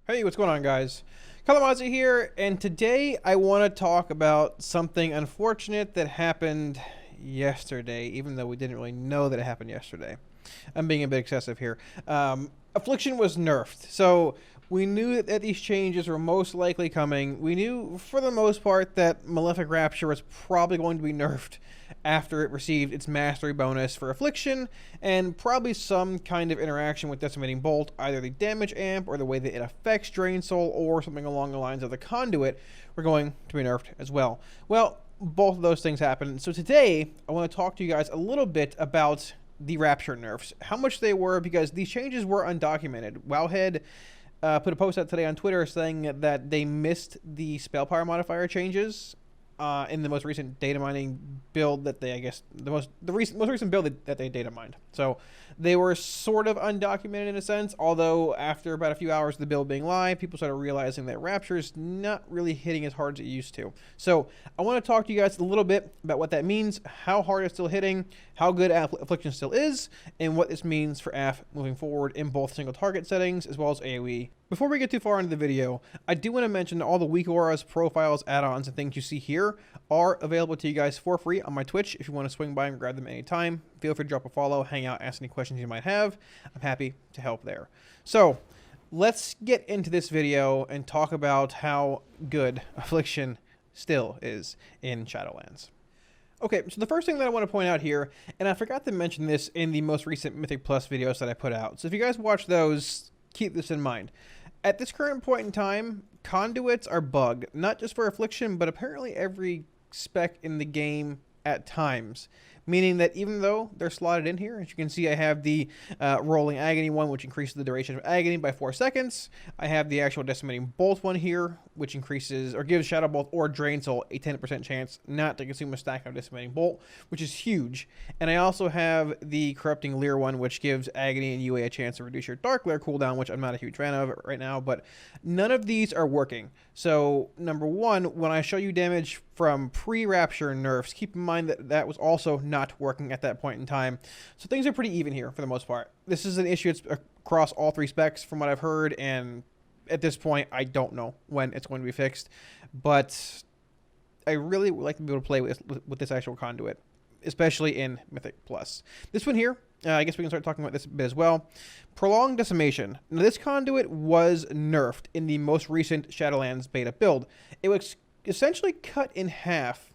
Hey, what's going on, guys? Kalamazi here, and today I want to talk about something unfortunate that happened yesterday, even though we didn't really know that it happened yesterday. I'm being a bit excessive here. Affliction was nerfed, so we knew that these changes were most likely coming. We knew, for the most part, that Malefic Rapture was probably going to be nerfed after it received its mastery bonus for Affliction, and probably some kind of interaction with Decimating Bolt, either the damage amp or the way that it affects Drain Soul, or something along the lines of the Conduit, were going to be nerfed as well. Well, both of those things happened. So today, I want to talk to you guys a little bit about the Rapture nerfs, how much they were, because these changes were undocumented. Wowhead put a post out today on Twitter saying that they missed the spell power modifier changes in the most recent data mining build that they, I guess, most recent build that they data mined. So they were sort of undocumented in a sense, although after about a few hours of the build being live, people started realizing that Rapture's not really hitting as hard as it used to. So I want to talk to you guys a little bit about what that means, how hard it's still hitting, how good Affliction still is, and what this means for AF moving forward in both single target settings as well as AoE. Before we get too far into the video, I do want to mention that all the weak auras, profiles, add-ons, and things you see here are available to you guys for free on my Twitch. If you want to swing by and grab them anytime, feel free to drop a follow, hang out, ask any questions you might have. I'm happy to help there. So let's get into this video and talk about how good Affliction still is in Shadowlands. Okay, so the first thing that I want to point out here, and I forgot to mention this in the most recent Mythic Plus videos that I put out, so if you guys watch those, keep this in mind. At this current point in time, conduits are bugged, not just for Affliction, but apparently every spec in the game at times. Meaning that even though they're slotted in here, as you can see, I have the Rolling Agony one, which increases the duration of Agony by 4 seconds. I have the actual Decimating Bolt one here, which increases or gives Shadow Bolt or Drain Soul a 10% chance not to consume a stack of Decimating Bolt, which is huge. And I also have the Corrupting Leer one, which gives Agony and UA a chance to reduce your Dark Lair cooldown, which I'm not a huge fan of right now, but none of these are working. So, number one, when I show you damage from pre-Rapture nerfs, keep in mind that that was also not working at that point in time. So things are pretty even here for the most part. This is an issue across all three specs from what I've heard, and at this point, I don't know when it's going to be fixed, but I really would like to be able to play with this actual conduit, especially in Mythic Plus. This one here, I guess we can start talking about this a bit as well. Prolonged Decimation. Now, this conduit was nerfed in the most recent Shadowlands Beta build. It was essentially cut in half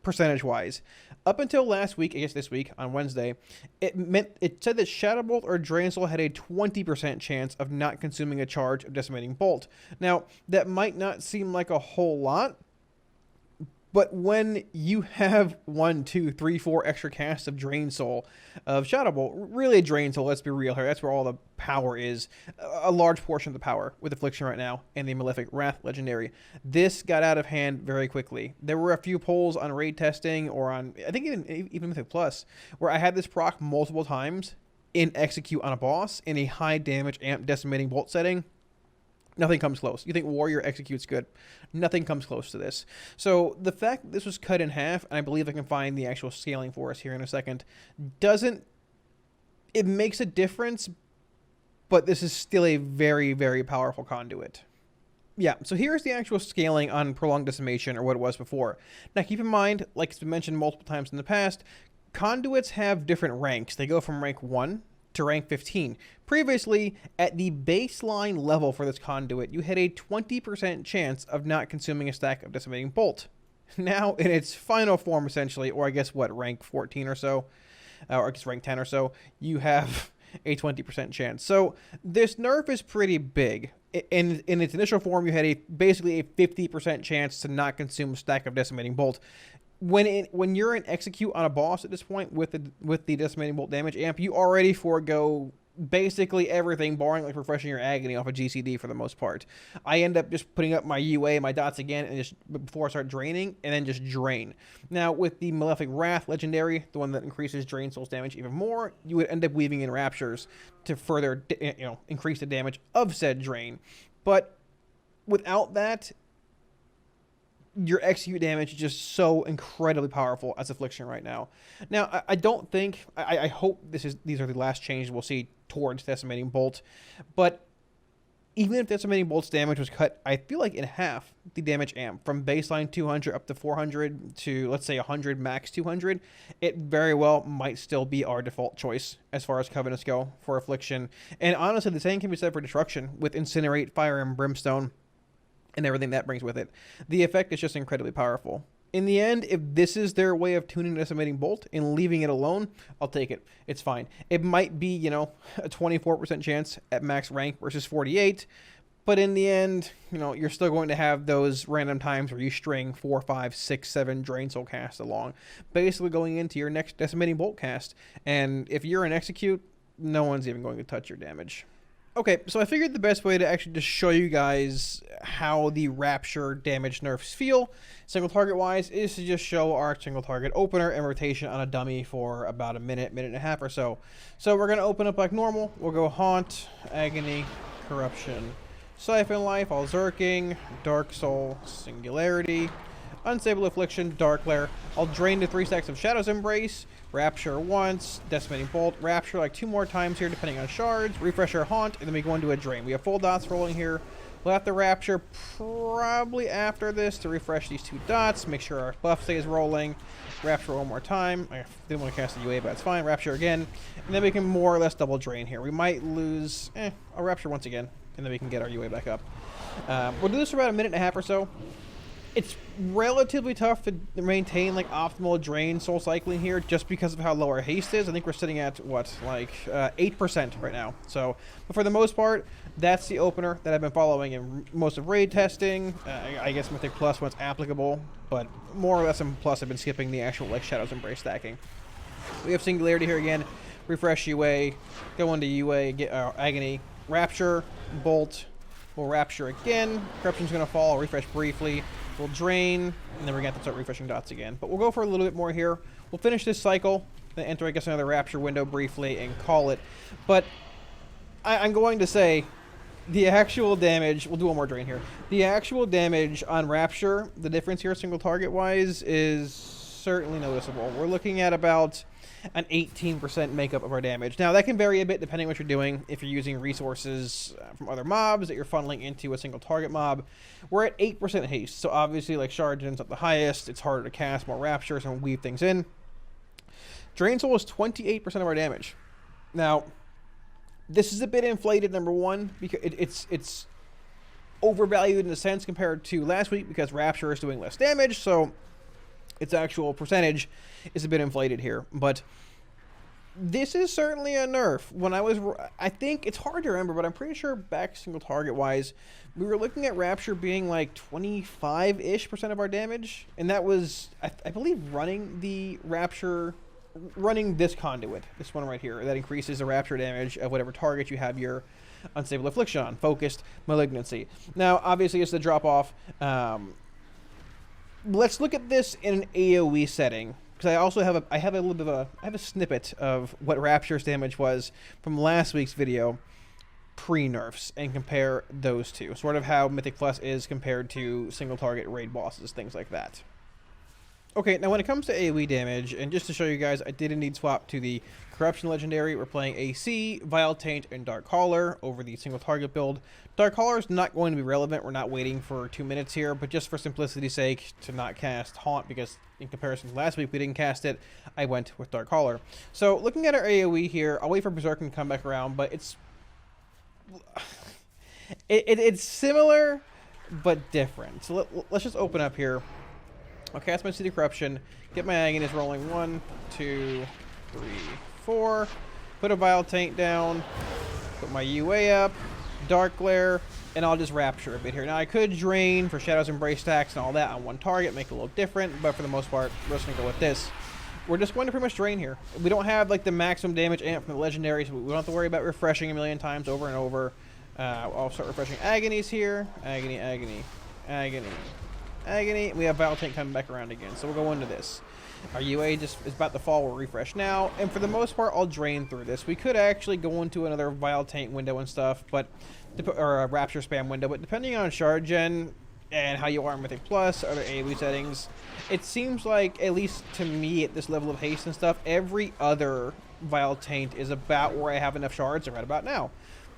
percentage-wise. Up until last week, I guess this week, on Wednesday, it said that Shadow Bolt or Drain Soul had a 20% chance of not consuming a charge of Decimating Bolt. Now, that might not seem like a whole lot, but when you have 1, 2, 3, 4 extra casts of Drain Soul, of Shadow Bolt, really Drain Soul, let's be real here, that's where all the power is, a large portion of the power with Affliction right now, and the Malefic Wrath Legendary. This got out of hand very quickly. There were a few polls on raid testing, or on, I think even Mythic Plus, where I had this proc multiple times in Execute on a boss, in a high damage amp Decimating Bolt setting. Nothing comes close. You think Warrior executes good. Nothing comes close to this. So the fact that this was cut in half, and I believe I can find the actual scaling for us here in a second, it makes a difference, but this is still a very, very powerful conduit. Yeah, so here's the actual scaling on Prolonged Decimation, or what it was before. Now keep in mind, like it's been mentioned multiple times in the past, conduits have different ranks. They go from rank 1 to rank 15. Previously, at the baseline level for this conduit, you had a 20% chance of not consuming a stack of Decimating Bolt. Now, in its final form, essentially, or I guess what, rank 14 or so, or I guess rank 10 or so, you have a 20% chance. So this nerf is pretty big. In its initial form, you had basically a 50% chance to not consume a stack of Decimating Bolt. When you're in Execute on a boss at this point with the Decimating Bolt damage amp, you already forego basically everything, barring like refreshing your Agony off a GCD for the most part. I end up just putting up my UA, my dots again, and just before I start draining, and then just drain. Now with the Malefic Wrath Legendary, the one that increases Drain Soul's damage even more, you would end up weaving in Raptures to further increase the damage of said drain. But without that, your execute damage is just so incredibly powerful as Affliction right now. Now, I don't think, I hope these are the last changes we'll see towards Decimating Bolt, but even if Decimating Bolt's damage was cut, I feel like in half, the damage amp from baseline 200 up to 400 to, let's say, 100 max 200, it very well might still be our default choice as far as Covenants go for Affliction. And honestly, the same can be said for Destruction with Incinerate, Fire, and Brimstone and everything that brings with it. The effect is just incredibly powerful. In the end, if this is their way of tuning Decimating Bolt and leaving it alone, I'll take it. It's fine. It might be, you know, a 24% chance at max rank versus 48, but in the end, you know, you're still going to have those random times where you string 4, 5, 6, 7 Drain Soul casts along, basically going into your next Decimating Bolt cast. And if you're an Execute, no one's even going to touch your damage. Okay, so I figured the best way to actually just show you guys how the Rapture damage nerfs feel, single target wise, is to just show our single target opener and rotation on a dummy for about a minute, minute and a half or so. So we're going to open up like normal. We'll go Haunt, Agony, Corruption, Siphon Life, All Zerking, Dark Soul, Singularity, Unstable Affliction, Dark Lair. I'll drain the 3 stacks of Shadow's Embrace, Rapture once, Decimating Bolt, Rapture like 2 more times here depending on shards, refresh our Haunt, and then we go into a drain. We have full dots rolling here. We'll have to Rapture probably after this to refresh these 2 dots, make sure our buff stays rolling. Rapture one more time. I didn't want to cast the UA, but it's fine. Rapture again, and then we can more or less double drain here. We might lose, I'll Rapture once again, and then we can get our UA back up. We'll do this for about a minute and a half or so. It's relatively tough to maintain like optimal drain soul cycling here just because of how low our haste is. I think we're sitting at what, like 8% right now. So, but for the most part, that's the opener that I've been following in most of raid testing. I guess Mythic Plus when it's applicable, but more or less in Plus I've been skipping the actual like Shadow's Embrace stacking. We have Singularity here again. Refresh UA, go into UA, get Agony, Rapture, Bolt. We'll Rapture again. Corruption's gonna fall. I'll refresh briefly. We'll drain, and then we're going to start refreshing dots again. But we'll go for a little bit more here. We'll finish this cycle, then enter, I guess, another Rapture window briefly and call it. But I'm going to say the actual damage, we'll do one more drain here. The actual damage on Rapture, the difference here single target wise, is certainly noticeable. We're looking at about an 18% makeup of our damage. Now, that can vary a bit depending on what you're doing. If you're using resources from other mobs that you're funneling into a single target mob, we're at 8% haste. So obviously, like Shardgen's at the highest. It's harder to cast more Raptures and weave things in. Drain Soul is 28% of our damage. Now, this is a bit inflated, number one, because it's overvalued in a sense compared to last week because Rapture is doing less damage, so its actual percentage is a bit inflated here. But this is certainly a nerf. When I think it's hard to remember, but I'm pretty sure back single target wise, we were looking at Rapture being like 25-ish% of our damage, and that was, I believe, running the Rapture, running this conduit, this one right here, that increases the Rapture damage of whatever target you have your Unstable Affliction on, Focused, Malignancy. Now, obviously, it's the drop off. Let's look at this in an AoE setting, because I also have a snippet of what Rapture's damage was from last week's video, pre-nerfs, and compare those two. Sort of how Mythic Plus is compared to single target raid bosses, things like that. Okay, now when it comes to AoE damage, and just to show you guys, I did indeed swap to the Corruption Legendary. We're playing AC, Vile Taint, and Dark Caller over the single target build. Dark Caller is not going to be relevant. We're not waiting for 2 minutes here, but just for simplicity's sake, to not cast Haunt, because in comparison to last week we didn't cast it, I went with Dark Caller. So looking at our AoE here, I'll wait for Berserk to come back around, but it's similar but different. So let's just open up here. I'll cast my City Corruption, get my Agonies rolling. 1, 2, 3, 4. Put a Vile Taint down, put my UA up, Dark Glare, and I'll just Rapture a bit here. Now, I could drain for Shadow's Embrace stacks and all that on one target, make it a little different, but for the most part, we're just going to go with this. We're just going to pretty much drain here. We don't have like the maximum damage amp from the Legendary, so we don't have to worry about refreshing a million times over and over. I'll start refreshing Agonies here. Agony, Agony, Agony. Agony. We have Vile Taint coming back around again, so we'll go into this. Our UA just is about to fall. We'll refresh now, and for the most part, I'll drain through this. We could actually go into another Vile Taint window and stuff, or a Rapture spam window, but depending on shard gen and how you are in Mythic Plus, other AoE settings, it seems like, at least to me at this level of haste and stuff, every other Vile Taint is about where I have enough shards, or right about now.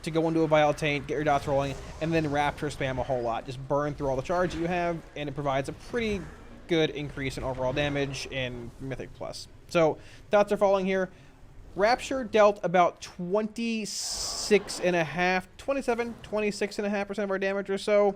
to go into a Vile Taint, get your dots rolling, and then Rapture spam a whole lot. Just burn through all the charge that you have, and it provides a pretty good increase in overall damage in Mythic Plus. So dots are falling here. Rapture dealt about 26.5% of our damage or so.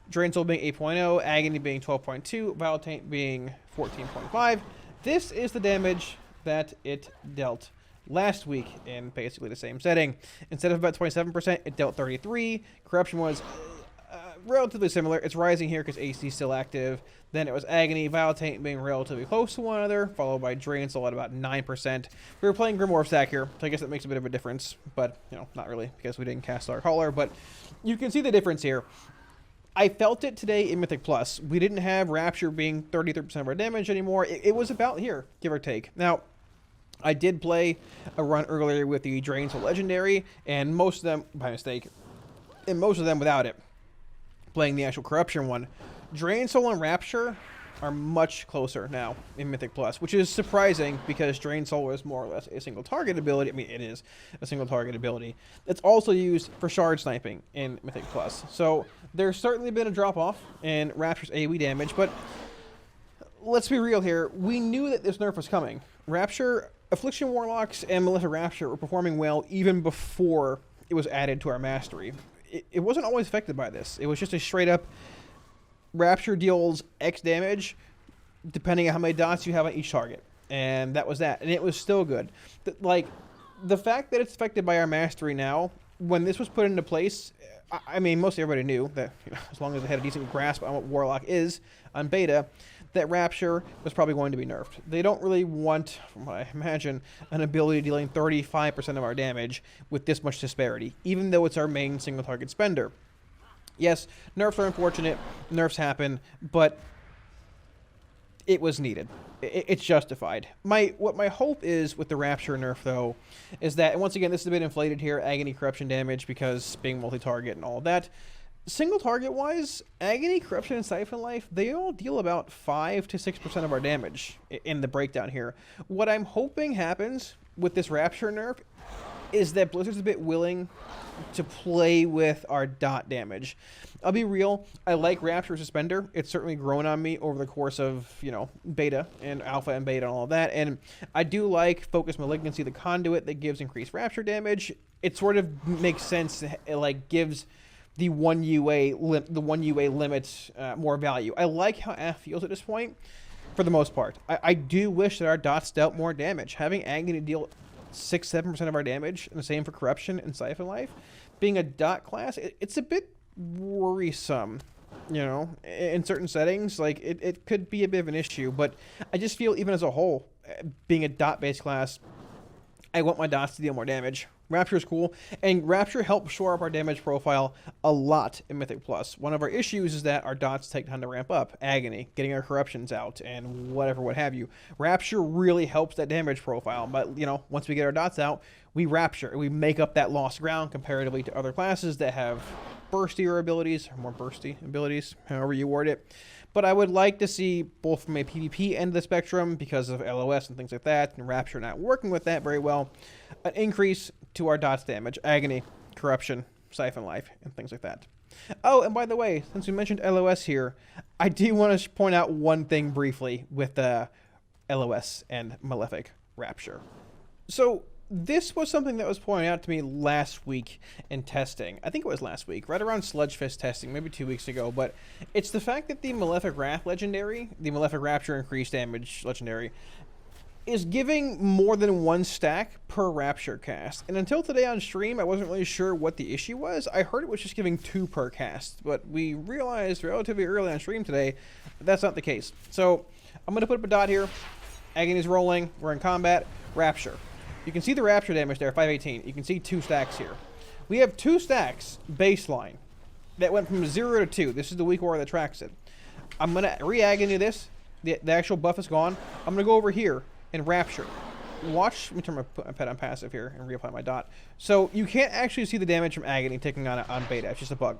Drain Soul being 8.0, Agony being 12.2, Vile Taint being 14.5. This is the damage that it dealt last week in basically the same setting. Instead of about 27%, it dealt 33. Corruption was relatively similar. It's rising here because AC is still active. Then it was Agony, Vile Taint being relatively close to one another, followed by Drain Soul at about 9%. We were playing Grimoire stack here, so I guess that makes a bit of a difference, but, you know, not really, because we didn't cast our Caller, but you can see the difference here. I felt it today in Mythic Plus. We didn't have Rapture being 33% of our damage anymore. It was about here, give or take. Now, I did play a run earlier with the Drain Soul Legendary, and most of them, by mistake, and most of them without it. Playing the actual Corruption one. Drain Soul and Rapture are much closer now in Mythic Plus, which is surprising because Drain Soul is more or less a single target ability. I mean, it is a single target ability. It's also used for shard sniping in Mythic Plus. So there's certainly been a drop off in Rapture's AoE damage, but let's be real here. We knew that this nerf was coming. Rapture, Affliction Warlocks, and Malefic Rapture were performing well even before it was added to our mastery. It wasn't always affected by this. It was just a straight up Rapture deals X damage depending on how many dots you have on each target. And that was that. And it was still good. The fact that it's affected by our mastery now, when this was put into place, I mean, mostly everybody knew that, you know, as long as they had a decent grasp on what Warlock is on beta, that Rapture was probably going to be nerfed. They don't really want, from what I imagine, an ability dealing 35% of our damage with this much disparity, even though it's our main single target spender. Yes, nerfs are unfortunate, nerfs happen, but it was needed. It's justified. What my hope is with the Rapture nerf, though, is that, and once again, this is a bit inflated here, Agony, Corruption damage, because being multi-target and all of that. Single target-wise, Agony, Corruption, and Siphon Life, they all deal about 5 to 6% of our damage in the breakdown here. What I'm hoping happens with this Rapture nerf is that Blizzard's a bit willing to play with our dot damage. I'll be real, I like Rapture Suspender. It's certainly grown on me over the course of, you know, beta and alpha and beta and all of that. And I do like Focus Malignancy, the conduit that gives increased Rapture damage. It sort of makes sense. It like gives the one UA limit more value. I like how AF feels at this point for the most part. I do wish that our dots dealt more damage. Having Agony deal 6-7% of our damage, and the same for Corruption and Siphon Life, being a dot class, it's a bit worrisome, you know, in certain settings. Like, it could be a bit of an issue, but I just feel even as a whole, being a dot-based class, I want my dots to deal more damage. Rapture is cool, and Rapture helps shore up our damage profile a lot in Mythic Plus. One of our issues is that our dots take time to ramp up. Agony, getting our corruptions out, and whatever, what have you. Rapture really helps that damage profile, but, you know, once we get our dots out, we Rapture. We make up that lost ground comparatively to other classes that have burstier abilities, or more bursty abilities, however you word it. But I would like to see, both from a PvP end of the spectrum, because of LOS and things like that, and Rapture not working with that very well, an increase to our dots damage, Agony, Corruption, Siphon Life, and things like that. Oh, and by the way, since we mentioned LOS here, I do want to point out one thing briefly with LOS and Malefic Rapture. So, this was something that was pointed out to me last week in testing. I think it was last week, right around Sludgefest testing, maybe 2 weeks ago. But it's the fact that the Malefic Wrath Legendary, the Malefic Rapture Increased Damage Legendary, is giving more than one stack per Rapture cast. And until today on stream, I wasn't really sure what the issue was. I heard it was just giving 2 per cast. But we realized relatively early on stream today that that's not the case. So I'm going to put up a dot here. Agony's rolling. We're in combat. Rapture. You can see the Rapture damage there, 518. You can see 2 stacks here. We have 2 stacks baseline that went from 0 to 2. This is the weak aura that tracks it. I'm going to re-Agony this. The actual buff is gone. I'm going to go over here and Rapture. Watch, let me turn my pet on passive here and reapply my dot. So you can't actually see the damage from Agony taking on beta. It's just a bug.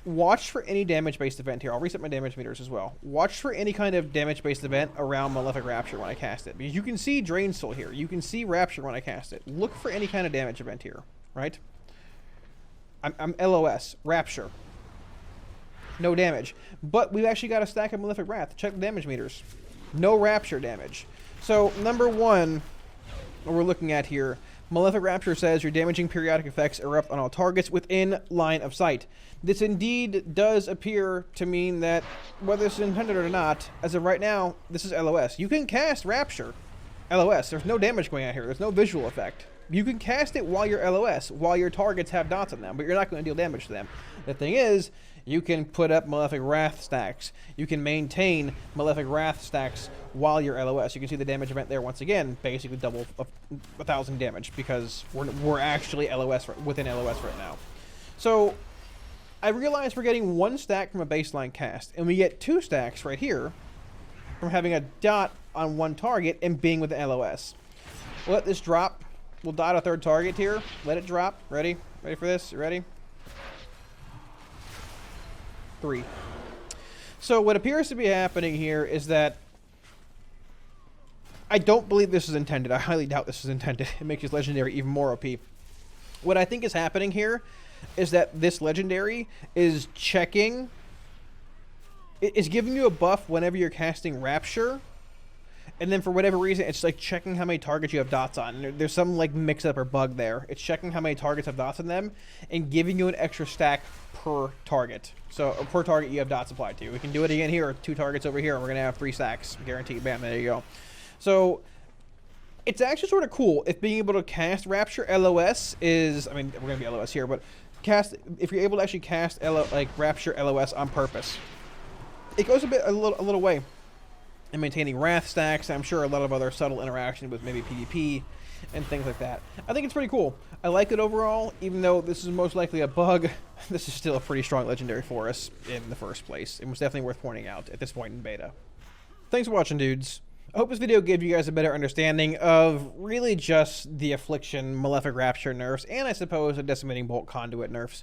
Watch for any damage-based event here. I'll reset my damage meters as well. Watch for any kind of damage-based event around Malefic Rapture when I cast it. Because you can see Drain Soul here. You can see Rapture when I cast it. Look for any kind of damage event here, right? I'm LOS, Rapture. No damage. But we've actually got a stack of Malefic Wrath. Check the damage meters. No Rapture damage. So, number one, what we're looking at here, Malefic Rapture says your damaging periodic effects erupt on all targets within line of sight. This indeed does appear to mean that, whether it's intended or not, as of right now, this is LOS. You can cast Rapture. LOS. There's no damage going on here. There's no visual effect. You can cast it while you're LOS, while your targets have dots on them, but you're not going to deal damage to them. The thing is, you can put up Malefic Wrath stacks. You can maintain Malefic Wrath stacks while you're LOS. You can see the damage event there once again, basically double 1,000 damage, because we're actually LOS within LOS right now. So I realize we're getting one stack from a baseline cast, and we get two stacks right here from having a dot on one target and being with the LOS. We'll let this drop. We'll dot a third target here. Let it drop. Ready? Ready for this? You ready? 3. So what appears to be happening here is that I don't believe this is intended. I highly doubt this is intended. It makes this legendary even more OP. What I think is happening here is that this legendary is checking. It's giving you a buff whenever you're casting Rapture. And then for whatever reason, it's like checking how many targets you have dots on. And there's some like mix up or bug there. It's checking how many targets have dots on them and giving you an extra stack per target. So per target you have dots applied to. We can do it again here. 2 targets over here. And we're going to have 3 stacks. Guaranteed. Bam. There you go. So it's actually sort of cool if being able to cast Rapture LOS is, I mean, we're going to be LOS here, but if you're able to actually cast Rapture LOS on purpose, it goes a little way in maintaining Wrath stacks. I'm sure a lot of other subtle interaction with maybe PvP and things like that. I think it's pretty cool. I like it overall, even though this is most likely a bug. This is still a pretty strong legendary for us in the first place. It was definitely worth pointing out at this point in beta. Thanks for watching, dudes. I hope this video gave you guys a better understanding of really just the Affliction, Malefic Rapture nerfs, and I suppose the Decimating Bolt Conduit nerfs.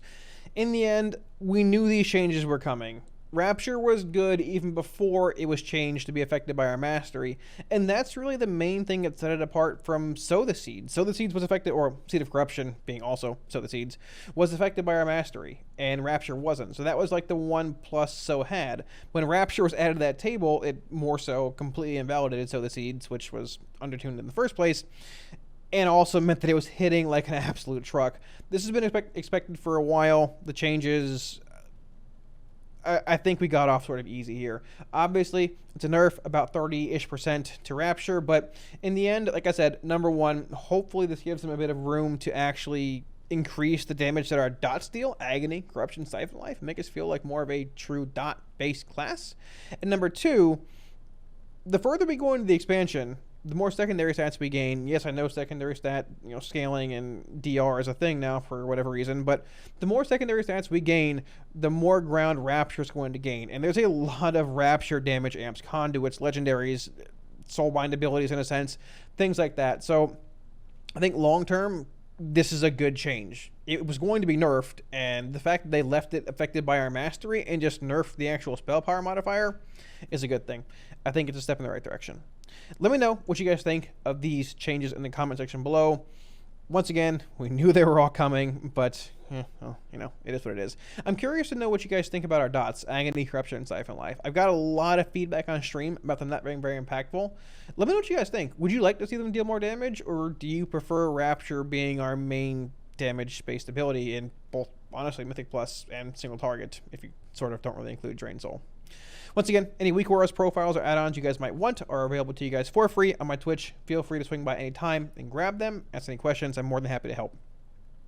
In the end, we knew these changes were coming. Rapture was good even before it was changed to be affected by our mastery, and that's really the main thing that set it apart from Sow the Seeds. Sow the Seeds was affected, or Seed of Corruption being also Sow the Seeds, was affected by our mastery, and Rapture wasn't. So that was like the one plus Sow had. When Rapture was added to that table, it more so completely invalidated Sow the Seeds, which was undertuned in the first place, and also meant that it was hitting like an absolute truck. This has been expected for a while. The changes, I think we got off sort of easy here. Obviously, it's a nerf, about 30-ish% to Rapture, but in the end, like I said, number one, hopefully this gives them a bit of room to actually increase the damage that our dots deal, Agony, Corruption, Siphon Life, make us feel like more of a true dot-based class. And number two, the further we go into the expansion, the more secondary stats we gain. Yes, I know secondary stat, scaling and DR is a thing now for whatever reason, but the more secondary stats we gain, the more ground Rapture is going to gain. And there's a lot of Rapture damage amps, conduits, legendaries, soulbind abilities in a sense, things like that. So I think long term, this is a good change. It was going to be nerfed, and the fact that they left it affected by our mastery and just nerfed the actual spell power modifier is a good thing. I think it's a step in the right direction. Let me know what you guys think of these changes in the comment section below. Once again, we knew they were all coming, but, well, it is what it is. I'm curious to know what you guys think about our dots, Agony, Corruption, and Siphon Life. I've got a lot of feedback on stream about them not being very impactful. Let me know what you guys think. Would you like to see them deal more damage, or do you prefer Rapture being our main damage-based ability in both, honestly, Mythic Plus and single target, if you sort of don't really include Drain Soul? Once again, any Weak Warriors profiles or add-ons you guys might want are available to you guys for free on my Twitch. Feel free to swing by anytime and grab them. Ask any questions. I'm more than happy to help.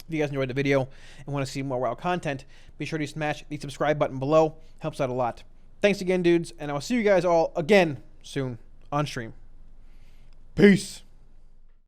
If you guys enjoyed the video and want to see more WoW content, be sure to smash the subscribe button below. Helps out a lot. Thanks again, dudes, and I'll see you guys all again soon on stream. Peace.